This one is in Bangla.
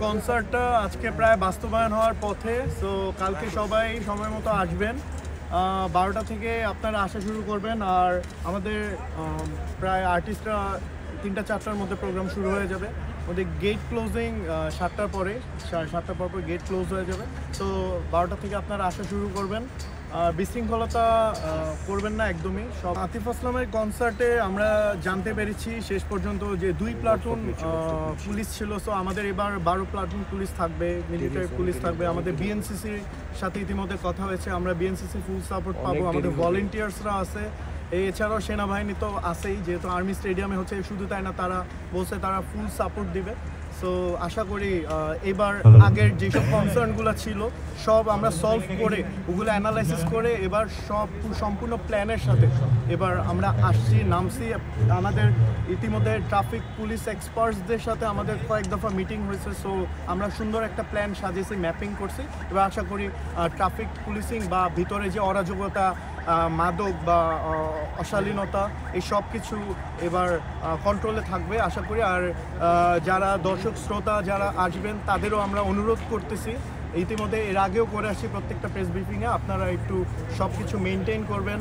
কনসার্টটা আজকে প্রায় বাস্তবায়ন হওয়ার পথে। সো কালকে সবাই সময় মতো আসবেন। 12টা থেকে আপনারা আসা শুরু করবেন। আর আমাদের প্রায় আর্টিস্টরা 3টা-4টার মধ্যে প্রোগ্রাম শুরু হয়ে যাবে। ওদের গেট ক্লোজিং 7টার পরে, 7টার পর গেট ক্লোজ হয়ে যাবে। তো 12টা থেকে আপনারা আসা শুরু করবেন। বিশৃঙ্খলতা করবেন না একদমই। সব আতিফ আসলামের কনসার্টে আমরা জানতে পেরেছি শেষ পর্যন্ত যে 2 প্লাটুন পুলিশ ছিল। সো আমাদের এবার 12 প্লাটুন পুলিশ থাকবে, মিলিটারি পুলিশ থাকবে। আমাদের বিএনসিসির সাথে ইতিমধ্যে কথা হয়েছে, আমরা বিএনসিসি ফুল সাপোর্ট পাবো। আমাদের ভলেন্টিয়ার্সরা আছে, এছাড়াও সেনাবাহিনী তো আছেই, যেহেতু আর্মি স্টেডিয়ামে হচ্ছে। শুধু তাই না, তারা বলছে তারা ফুল সাপোর্ট দিবে। সো আশা করি এবার আগের যেসব কনসার্নগুলো ছিল সব আমরা সলভ করে, ওগুলো অ্যানালাইসিস করে এবার সম্পূর্ণ প্ল্যানের সাথে এবার আমরা নামছি। আমাদের ইতিমধ্যে ট্রাফিক পুলিশ এক্সপার্টসদের সাথে আমাদের কয়েক দফা মিটিং হয়েছে। সো আমরা সুন্দর একটা প্ল্যান সাজিয়েছি, ম্যাপিং করছি। এবার আশা করি ট্রাফিক পুলিশিং বা ভিতরে যে অরাজকতা, মাদক বা অশালীনতা, এই সব কিছু এবার কন্ট্রোলে থাকবে আশা করি। আর যারা দর্শক শ্রোতা যারা আসবেন তাদেরও আমরা অনুরোধ করতেছি, ইতিমধ্যে এর আগেও করে আসছি প্রত্যেকটা প্রেস ব্রিফিংয়ে, আপনারা একটু সব কিছু মেনটেন করবেন।